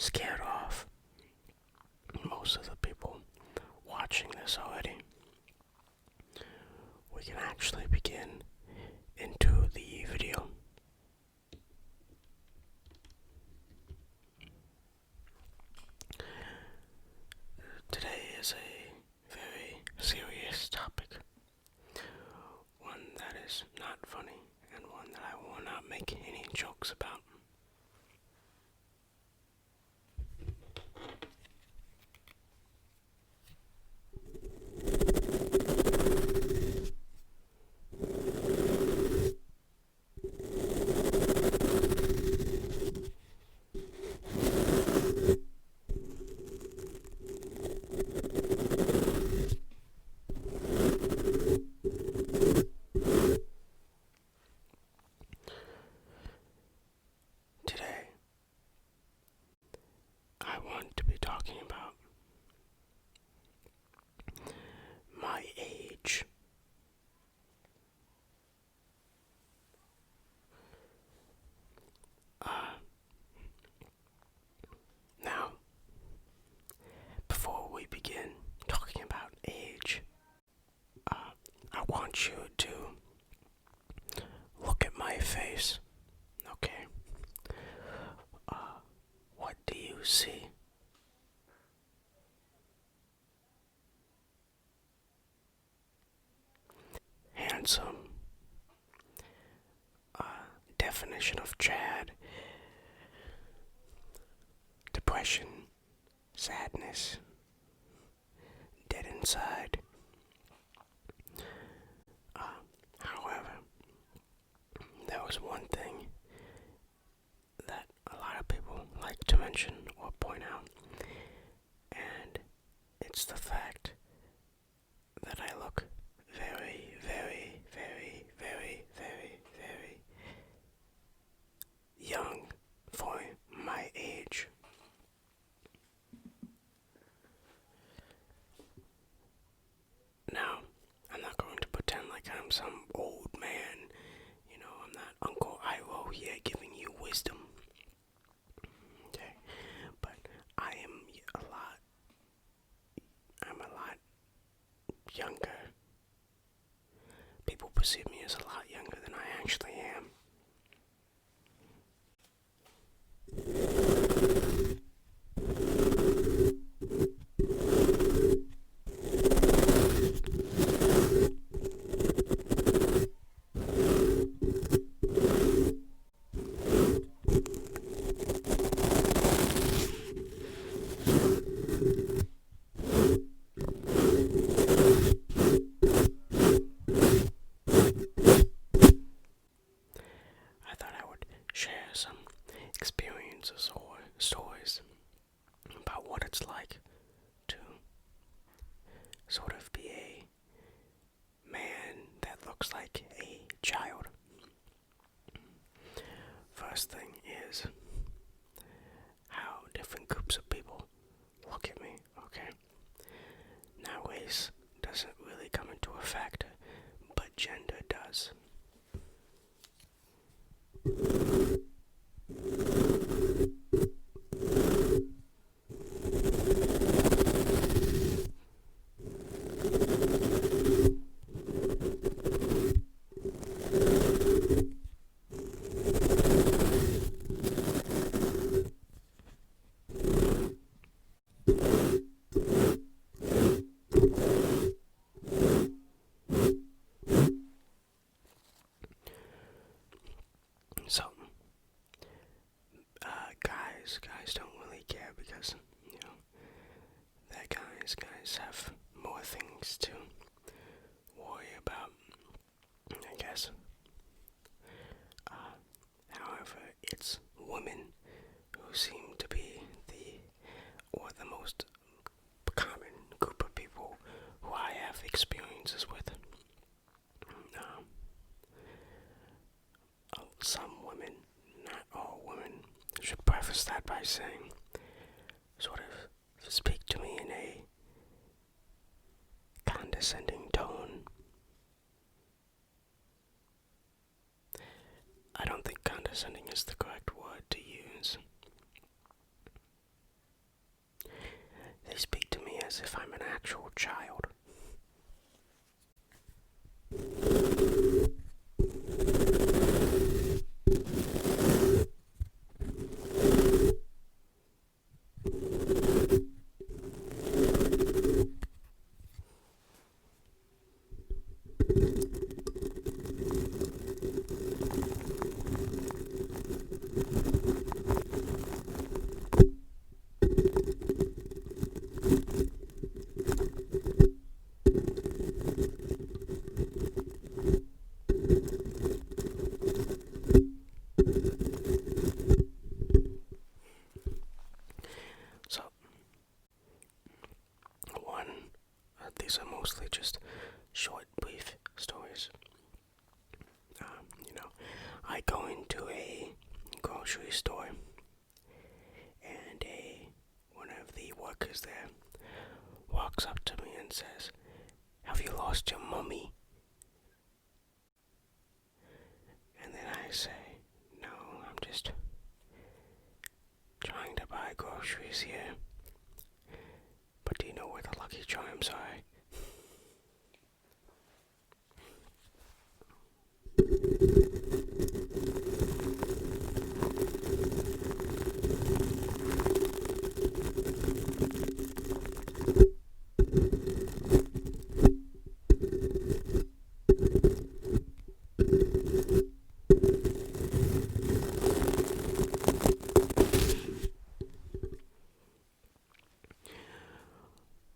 scared off most of the people watching this already, we can actually begin into the video. Today is a very serious topic, one that is not funny and one that I will not make any jokes about. Today, I want to be talking about my age. Now, before we begin talking about age, I want you to look at my face, okay? What do you see? Handsome. Definition of Chad. Depression. Sadness. Dead inside. However, there was one thing that a lot of people like to mention or point out, and it's the fact that I look very, very, very, very, very, very young for my age. Now, I'm not going to pretend like I'm some old man. I'm not Uncle Iroh here giving you wisdom. Okay? But I'm a lot younger. People perceive me as a lot younger than I actually am. I thought I would share some experiences or stories about what it's like to sort of be a man that looks like a child. First thing is how different groups of people look at me, okay? Now, race doesn't really come into effect, but gender does. So, guys don't really care because, that guys have more things to worry about, I guess. However, it's women who seem to be the most common group of people who I have experiences with. Some women, not all women, should preface that by saying, sort of speak to me in a condescending tone. I don't think condescending is the correct word to use. as if I'm an actual child. So, these are mostly just short, brief stories. I go into a grocery store, and one of the workers there walks up to me and says, "Have you lost your mummy?" And then I say, "No, I'm just trying to buy groceries here. But do you know where the Lucky Charms are?"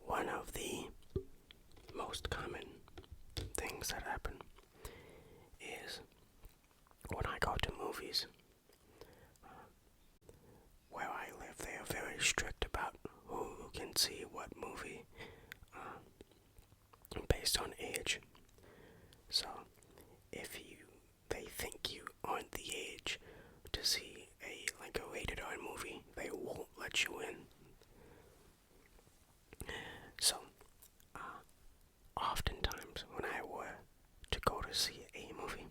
One of the most common things that happen is when I go to movies. Where I live, they are very strict about who can see what movie based on age. So if they think you aren't the age to see a rated R movie, they won't let you in. So oftentimes when I were to go to see a movie,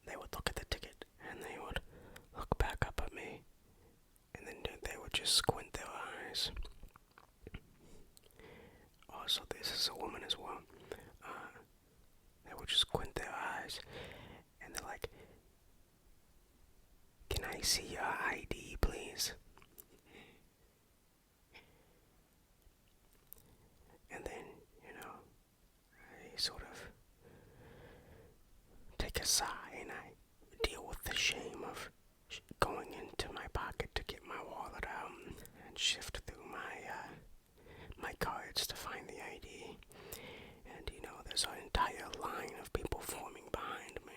they would look at the ticket and they would look back up at me, and then they would just squint their eyes. Also, this is a woman as well. They would just squint their eyes, and they're like, "Can I see your ID, please?" And then, I sort of take a sigh and I deal with the shame of going into my pocket to get my wallet out and shift through my cards to find the ID. And there's an entire line of people forming behind me.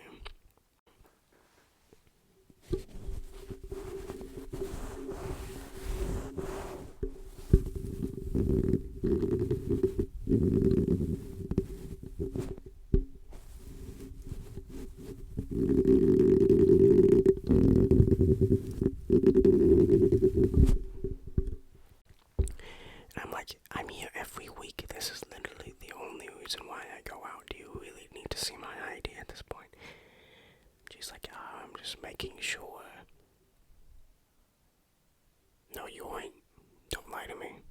And I'm like, "I'm here every week. This is literally the only reason why I go out. Do you really need to see my ID at this point?" She's like, "I'm just making sure." "No, you ain't. Don't lie to me."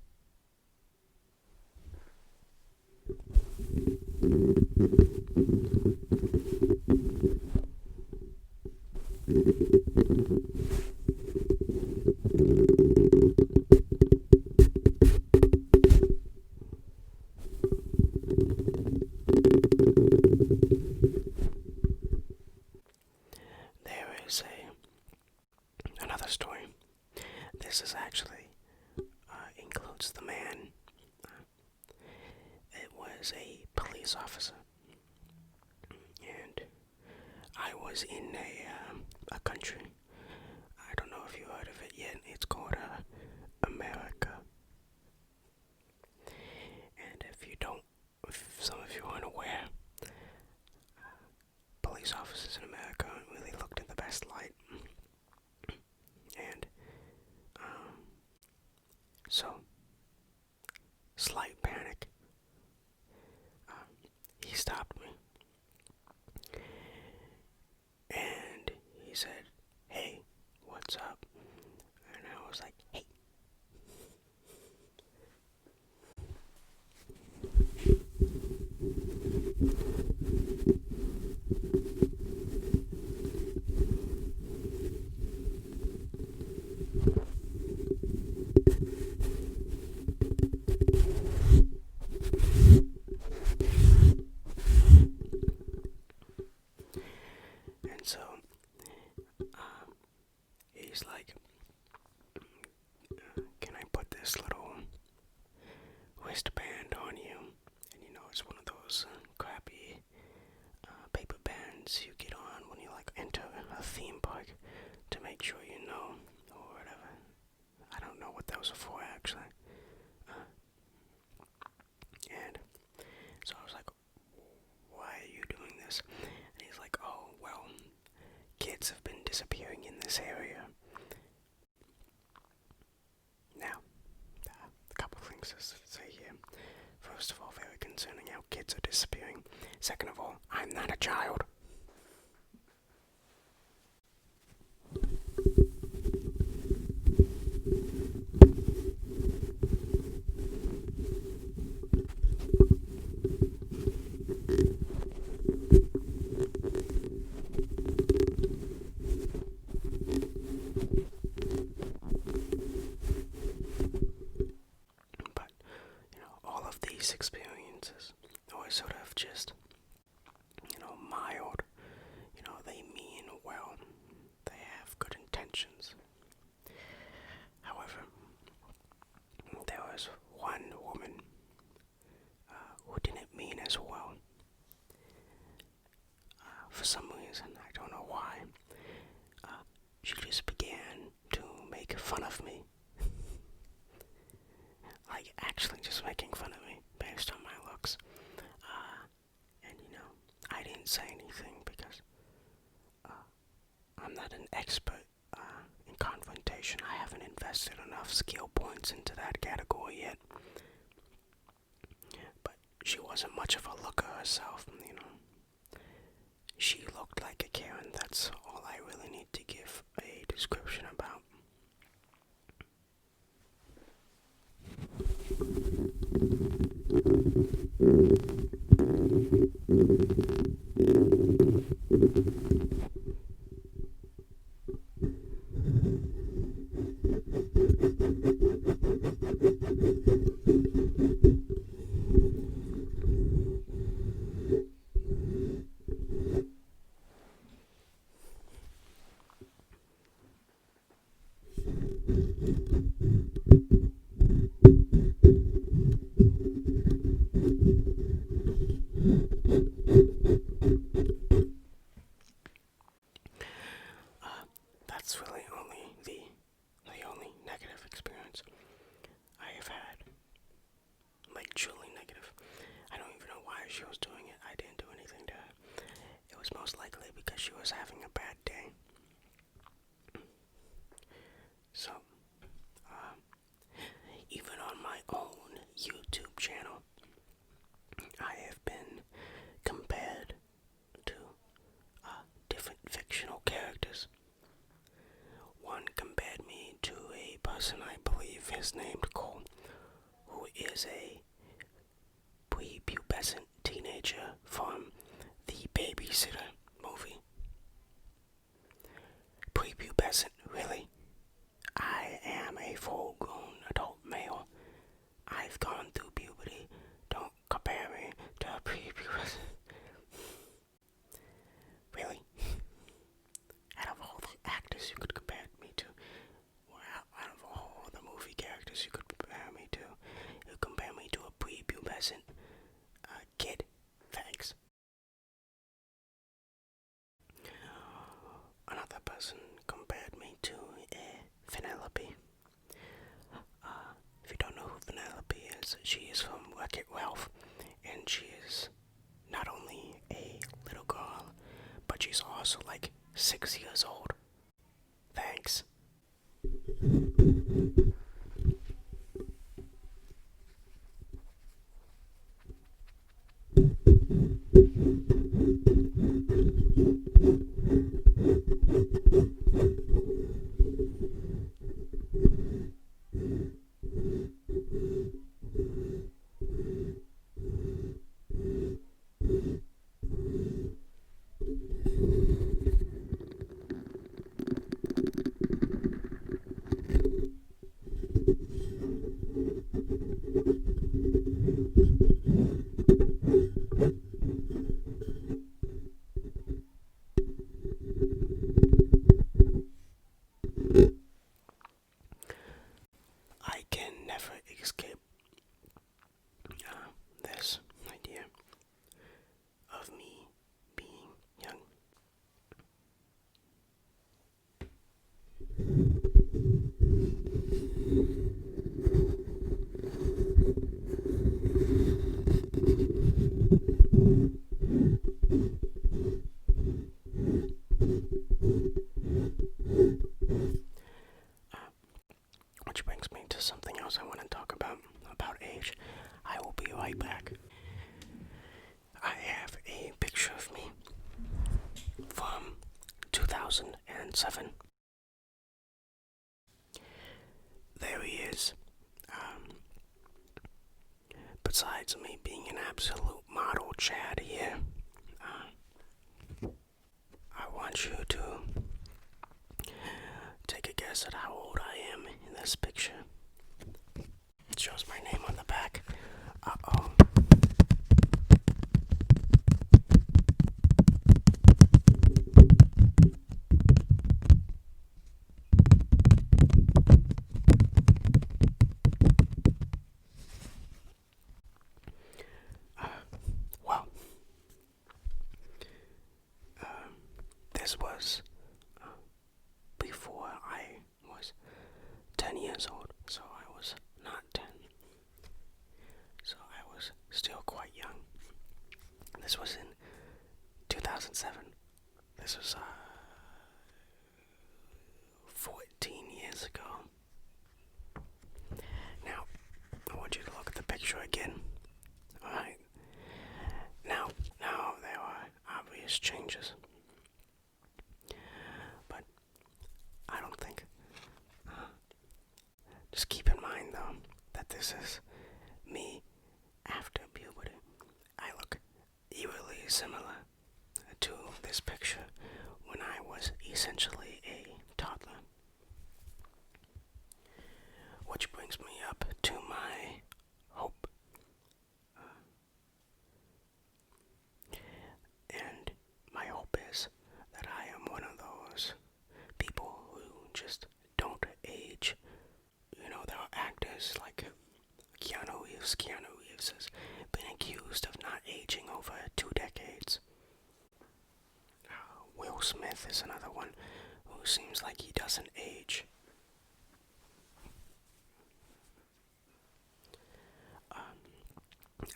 There is another story. This is actually includes the man. It was a police officer, and I was in a country. I don't know if you heard of it yet. It's called America. And if some of you aren't aware, police officers in America aren't really looked in the best light. And so, slight panic. He stopped me, and he said, he's like, can I put this little wristband on you? And it's one of those crappy paper bands you get on when you like enter a theme park to make sure you know, or whatever. I don't know what those are for, actually. And so I was like, why are you doing this? And he's like, oh, well, kids have been disappearing in this area. Now, a couple things to say here. First of all, very concerning how kids are disappearing. Second of all, I'm not a child. But, all of these experiences are sort of just, mild. They mean well. They have good intentions. However, there was one woman who didn't mean as well. For some reason, I don't know why, she just began to make fun of me. Like, actually just making fun of me based on my looks. And I didn't say anything because I'm not an expert in confrontation. I haven't invested enough skill points into that category yet. But she wasn't much of a looker herself, She looked like a Karen. That's all I really need to give a description about. That's really only the only negative experience I have had. Like, truly negative. I don't even know why she was doing it. I didn't do anything to her. It was most likely because she was having a bad day. So, even on my own YouTube channel, I have been compared to different fictional characters. One compared me to a person I believe is named Cole, who is a prepubescent teenager from the Babysitter movie. Prepubescent, really? I am a full-grown adult male. I've gone through puberty. Don't compare me to a prepubescent. Really? Out of all the actors you could compare me to, or out of all the movie characters you could compare me to, you compare me to a prepubescent kid. Thanks. Another person compared me to a Vanellope. If you don't know who Vanellope is, she is from Wreck-It Ralph, and she is not only a little girl, but she's also like 6 years old. Thanks. 2007. There he is. Besides me being an absolute model Chad here, I want you to take a guess at how old I am in this picture. It shows my name on the back. Uh-oh. Well, this was before I was 10 years old, so I was not 10. So I was still quite young. This was in 2007. This was 14 years ago. Now, I want you to look at the picture again. Alright. Now there are obvious changes. But I don't think. Just keep in mind, though, that this is me after puberty. I look eerily similar to this picture when I was essentially a toddler. Which brings me up to my hope. And my hope is that I am one of those people who just don't age. You know, there are actors like Keanu Reeves. Keanu Reeves has been accused of not aging over 2 decades. Will Smith is another one who seems like he doesn't age.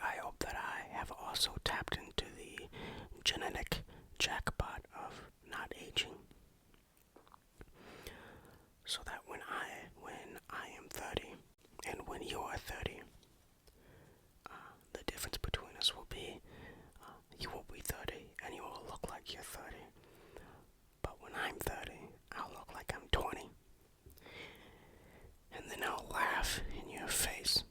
I hope that I have also tapped into the genetic jackpot of not aging, so that when I am 30 and when you are 30, the difference between us will be you will be 30 and you will look like you're 30. But when I'm 30, I'll look like I'm 20. And then I'll laugh in your face.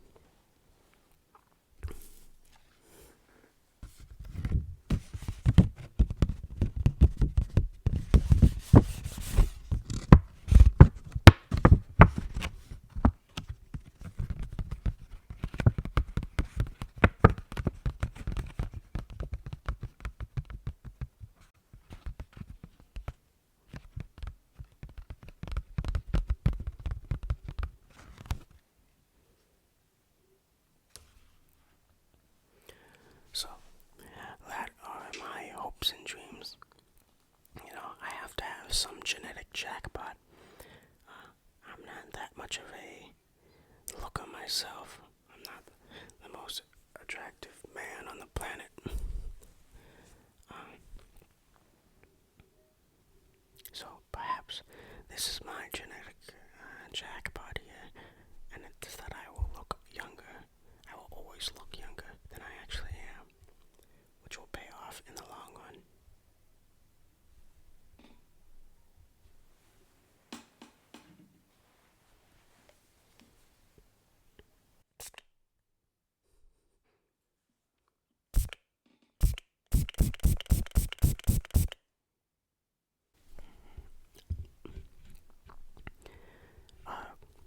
So, that are my hopes and dreams. You know, I have to have some genetic jackpot. I'm not that much of a looker myself. I'm not the most attractive man on the planet. So perhaps this is my genetic jackpot here, and it's that I will look younger. I will always look younger than I actually am, which will pay off in the long run.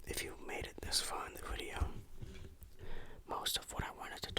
If you made it this far in the video, most of what I wanted to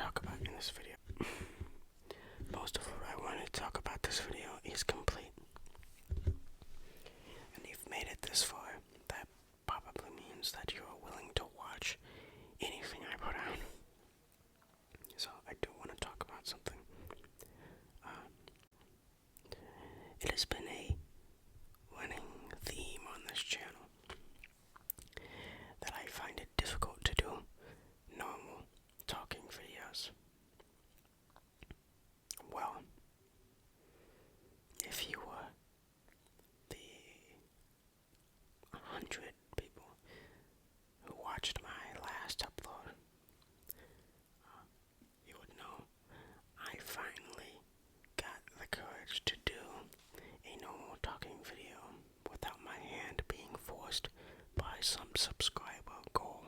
subscriber goal.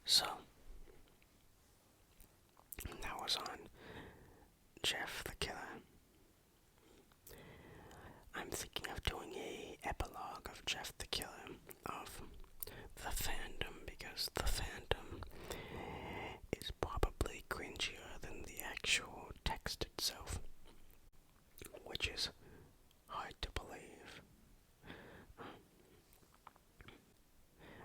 So, that was on Jeff the Killer. I'm thinking of doing a epilogue of Jeff the Killer of the fandom, because the fandom is probably cringier than the actual text itself, which is hard to believe.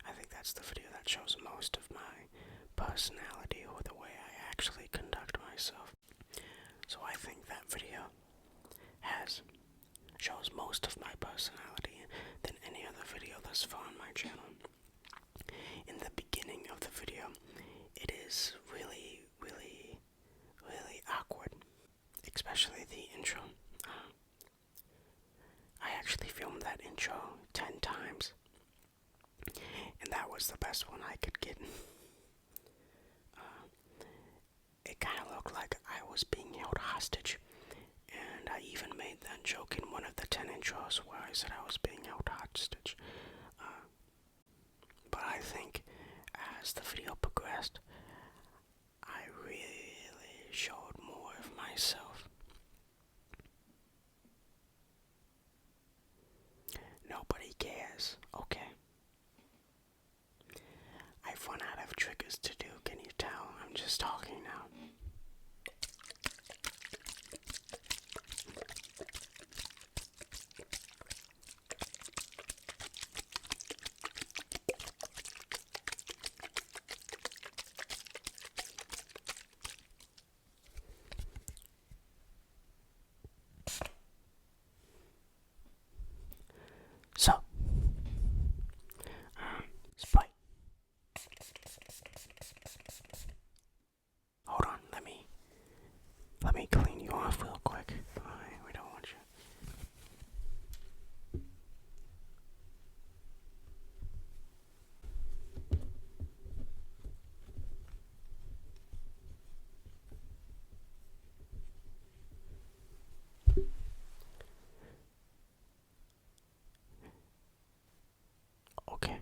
I think that's the video that shows most of my personality, or the way I actually conduct myself. So I think that video shows most of my personality than any other video thus far on my channel. In the beginning of the video, it is really, really, really awkward, especially the intro. I actually filmed that intro 10 times, and that was the best one I could get. It kind of looked like I was being held hostage, and I even made that joke in one of the 10 intros where I said I was being held hostage. But I think as the video progressed, I really showed more of myself. Nobody cares, okay? I've run out of triggers to do, can you tell? I'm just talking now. So, Sprite. Hold on, let me clean you off real quick. Alright, we don't want you. Okay.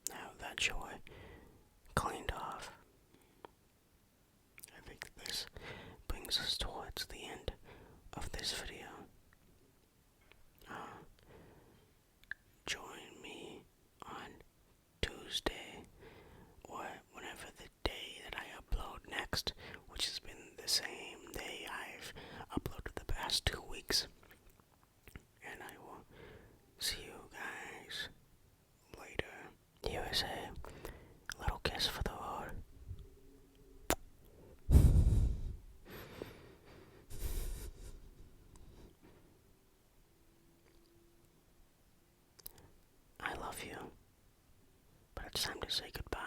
Now that you're cleaned off, I think this brings us towards the end of this video. Join me on Tuesday, or whenever the day that I upload next, which has been the same day I've uploaded the past 2 weeks. And I will see you guys later. Here is a little kiss for the road. I love you, but it's time to say goodbye.